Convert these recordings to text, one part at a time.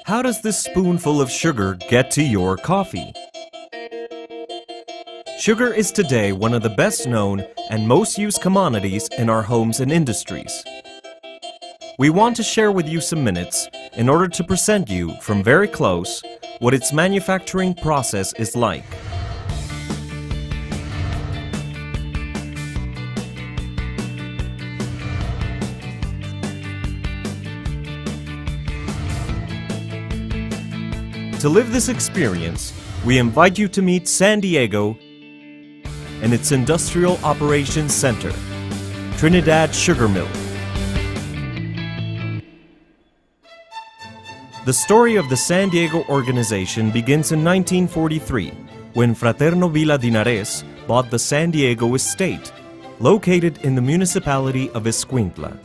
How does this spoonful of sugar get to your coffee? Sugar is today one of the best known and most used commodities in our homes and industries. We want to share with you some minutes in order to present you from very close what its manufacturing process is like. To live this experience, we invite you to meet San Diego and its Industrial Operations Center, Trinidad Sugar Mill. The story of the San Diego organization begins in 1943, when Fraterno Villa Dinares bought the San Diego estate, located in the municipality of Escuintla.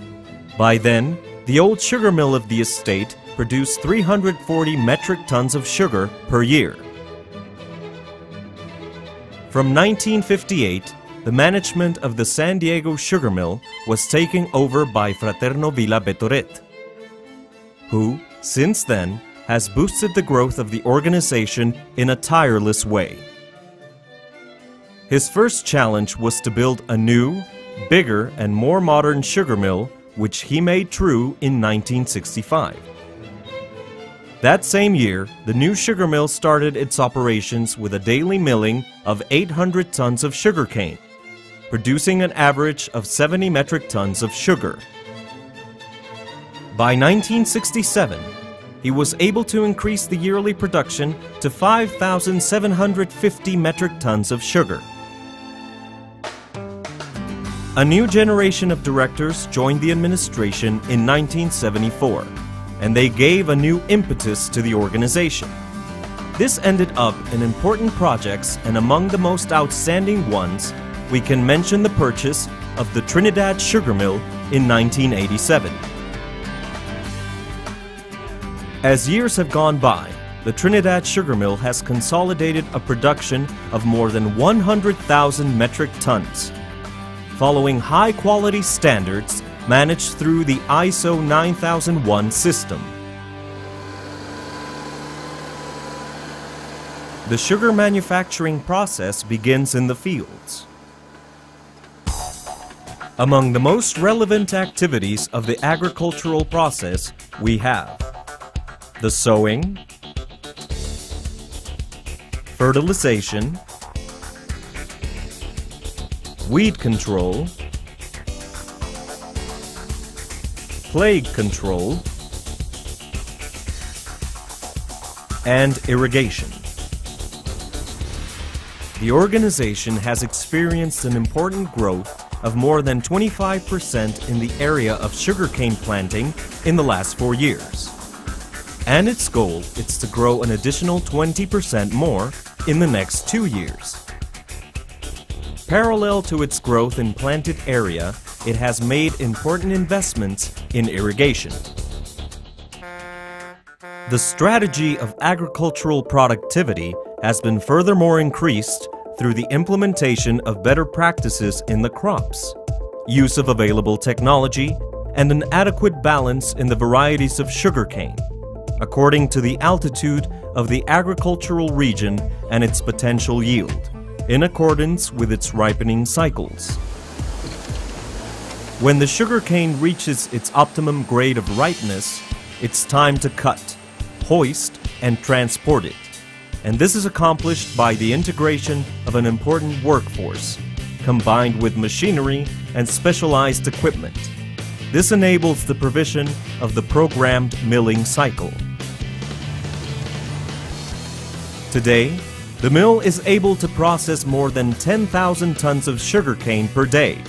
By then, the old sugar mill of the estate produced 340 metric tons of sugar per year. From 1958, the management of the San Diego sugar mill was taken over by Fraterno Villa Betoret, who, since then, has boosted the growth of the organization in a tireless way. His first challenge was to build a new, bigger, and more modern sugar mill, which he made true in 1965. That same year, the new sugar mill started its operations with a daily milling of 800 tons of sugarcane, producing an average of 70 metric tons of sugar. By 1967, he was able to increase the yearly production to 5,750 metric tons of sugar. A new generation of directors joined the administration in 1974, and they gave a new impetus to the organization. This ended up in important projects, and among the most outstanding ones, we can mention the purchase of the Trinidad Sugar Mill in 1987. As years have gone by, the Trinidad Sugar Mill has consolidated a production of more than 100,000 metric tons, following high-quality standards managed through the ISO 9001 system. The sugar manufacturing process begins in the fields. Among the most relevant activities of the agricultural process, we have the sowing, fertilization, weed control, plague control, and irrigation. The organization has experienced an important growth of more than 25% in the area of sugarcane planting in the last 4 years. And its goal is to grow an additional 20% more in the next 2 years. Parallel to its growth in planted area, it has made important investments in irrigation. The strategy of agricultural productivity has been furthermore increased through the implementation of better practices in the crops, use of available technology, and an adequate balance in the varieties of sugarcane, according to the altitude of the agricultural region and its potential yield, in accordance with its ripening cycles. When the sugarcane reaches its optimum grade of ripeness, it's time to cut, hoist, and transport it. And this is accomplished by the integration of an important workforce, combined with machinery and specialized equipment. This enables the provision of the programmed milling cycle. Today, the mill is able to process more than 10,000 tons of sugarcane per day,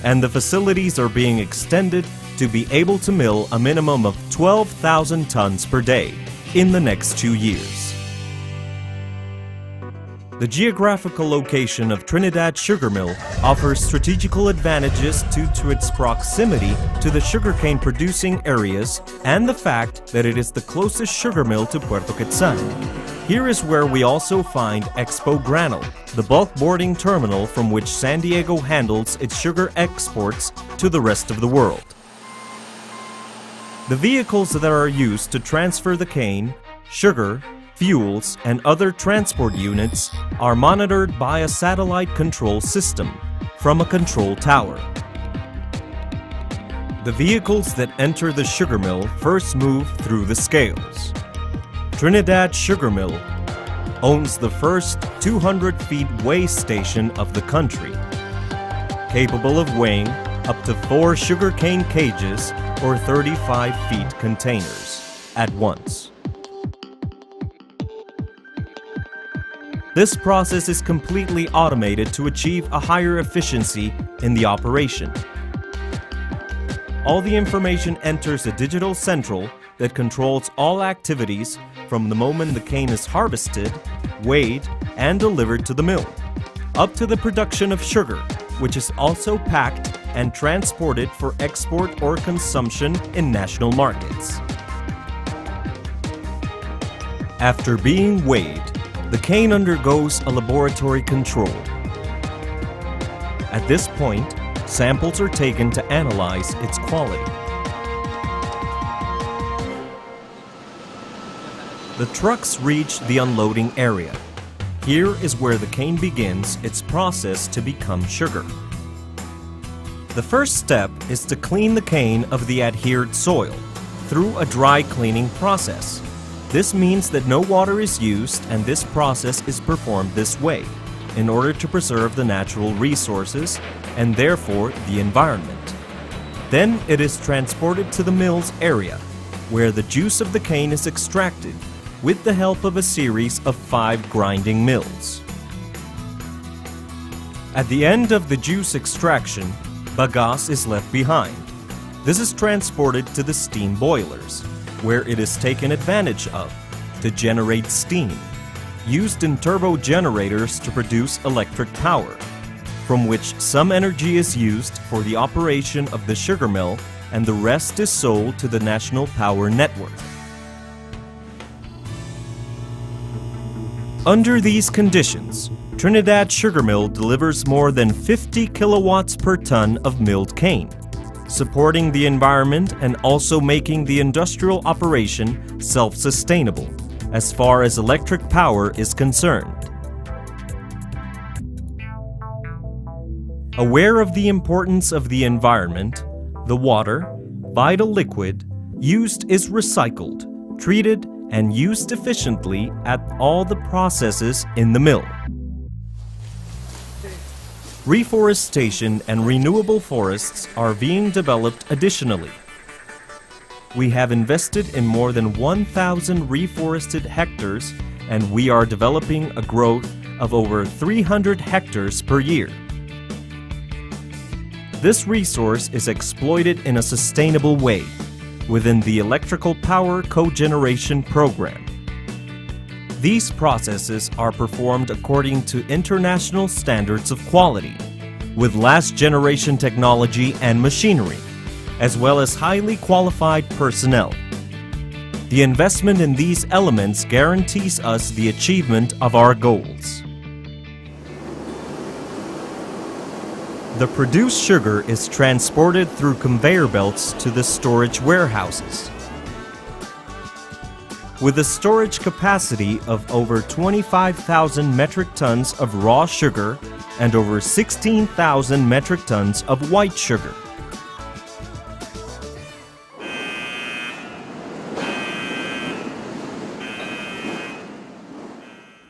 and the facilities are being extended to be able to mill a minimum of 12,000 tons per day in the next 2 years. The geographical location of Trinidad Sugar Mill offers strategical advantages due to its proximity to the sugarcane producing areas and the fact that it is the closest sugar mill to Puerto Quetzal. Here is where we also find Expo Granel, the bulk boarding terminal from which San Diego handles its sugar exports to the rest of the world. The vehicles that are used to transfer the cane, sugar, fuels, and other transport units are monitored by a satellite control system from a control tower. The vehicles that enter the sugar mill first move through the scales. Trinidad Sugar Mill owns the first 200 feet weigh station of the country, capable of weighing up to 4 sugarcane cages or 35 feet containers at once. This process is completely automated to achieve a higher efficiency in the operation. All the information enters a digital central that controls all activities from the moment the cane is harvested, weighed, and delivered to the mill, up to the production of sugar, which is also packed and transported for export or consumption in national markets. After being weighed, the cane undergoes a laboratory control. At this point, samples are taken to analyze its quality. The trucks reach the unloading area. Here is where the cane begins its process to become sugar. The first step is to clean the cane of the adhered soil through a dry cleaning process. This means that no water is used, and this process is performed this way in order to preserve the natural resources and therefore the environment. Then it is transported to the mill's area, where the juice of the cane is extracted with the help of a series of 5 grinding mills. At the end of the juice extraction, bagasse is left behind. This is transported to the steam boilers, where it is taken advantage of to generate steam, used in turbo generators to produce electric power, from which some energy is used for the operation of the sugar mill and the rest is sold to the national power network. Under these conditions, Trinidad Sugar Mill delivers more than 50 kilowatts per ton of milled cane, supporting the environment and also making the industrial operation self-sustainable as far as electric power is concerned. Aware of the importance of the environment, the water, vital liquid, used is recycled, treated, and used efficiently at all the processes in the mill. Reforestation and renewable forests are being developed additionally. We have invested in more than 1,000 reforested hectares, and we are developing a growth of over 300 hectares per year. This resource is exploited in a sustainable way within the electrical power cogeneration program. These processes are performed according to international standards of quality, with last-generation technology and machinery, as well as highly qualified personnel. The investment in these elements guarantees us the achievement of our goals. The produced sugar is transported through conveyor belts to the storage warehouses. With a storage capacity of over 25,000 metric tons of raw sugar and over 16,000 metric tons of white sugar.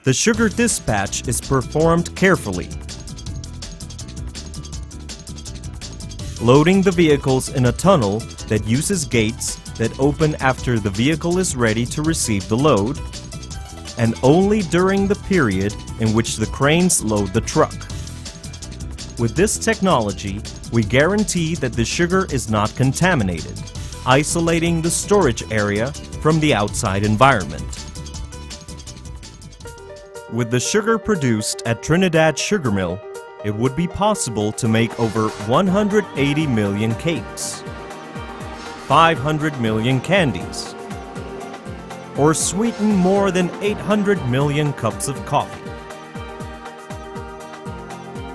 The sugar dispatch is performed carefully, loading the vehicles in a tunnel that uses gates that open after the vehicle is ready to receive the load, and only during the period in which the cranes load the truck. With this technology, we guarantee that the sugar is not contaminated, isolating the storage area from the outside environment. With the sugar produced at Trinidad Sugar Mill, it would be possible to make over 180 million cakes, 500 million candies, or sweeten more than 800 million cups of coffee.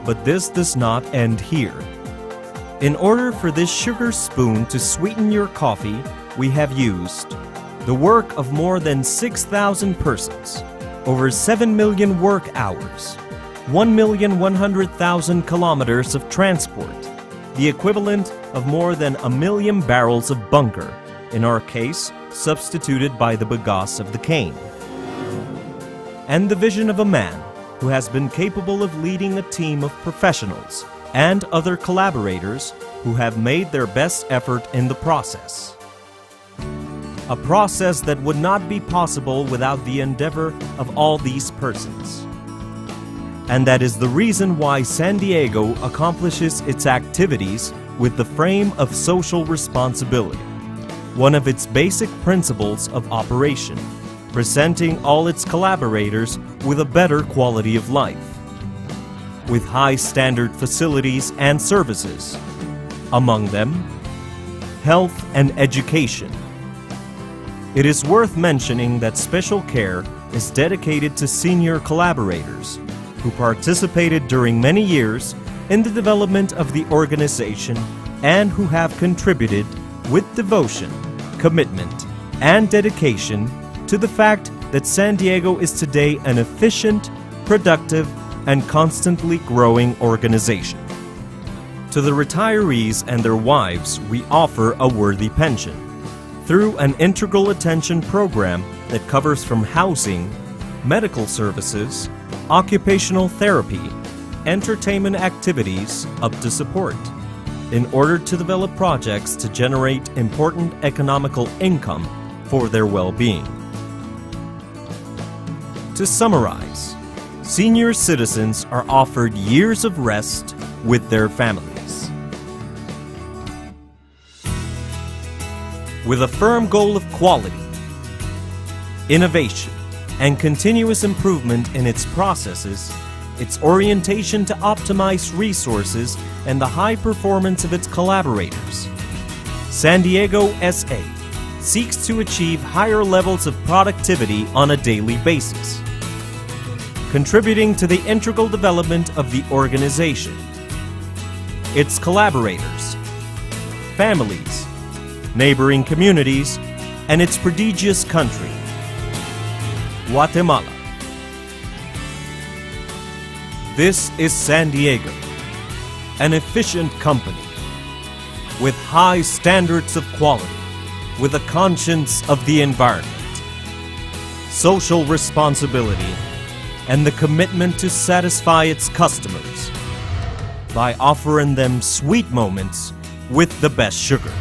But this does not end here. In order for this sugar spoon to sweeten your coffee, we have used the work of more than 6,000 persons, over 7 million work hours, 1,100,000 kilometers of transport, the equivalent of more than 1 million barrels of bunker, in our case substituted by the bagasse of the cane, and the vision of a man who has been capable of leading a team of professionals and other collaborators who have made their best effort in the process. A process that would not be possible without the endeavor of all these persons. And that is the reason why San Diego accomplishes its activities with the frame of social responsibility, one of its basic principles of operation, presenting all its collaborators with a better quality of life, with high standard facilities and services, among them, health and education. It is worth mentioning that special care is dedicated to senior collaborators who participated during many years in the development of the organization and who have contributed with devotion, commitment, and dedication to the fact that San Diego is today an efficient, productive, and constantly growing organization. To the retirees and their wives, we offer a worthy pension through an integral attention program that covers from housing, medical services, occupational therapy, entertainment activities up to support, in order to develop projects to generate important economical income for their well-being. To summarize, senior citizens are offered years of rest with their families. With a firm goal of quality, innovation, and continuous improvement in its processes, its orientation to optimize resources, and the high performance of its collaborators, San Diego SA seeks to achieve higher levels of productivity on a daily basis, contributing to the integral development of the organization, its collaborators, families, neighboring communities, and its prodigious country, Guatemala. This is San Diego, an efficient company with high standards of quality, with a conscience of the environment, social responsibility, and the commitment to satisfy its customers by offering them sweet moments with the best sugar.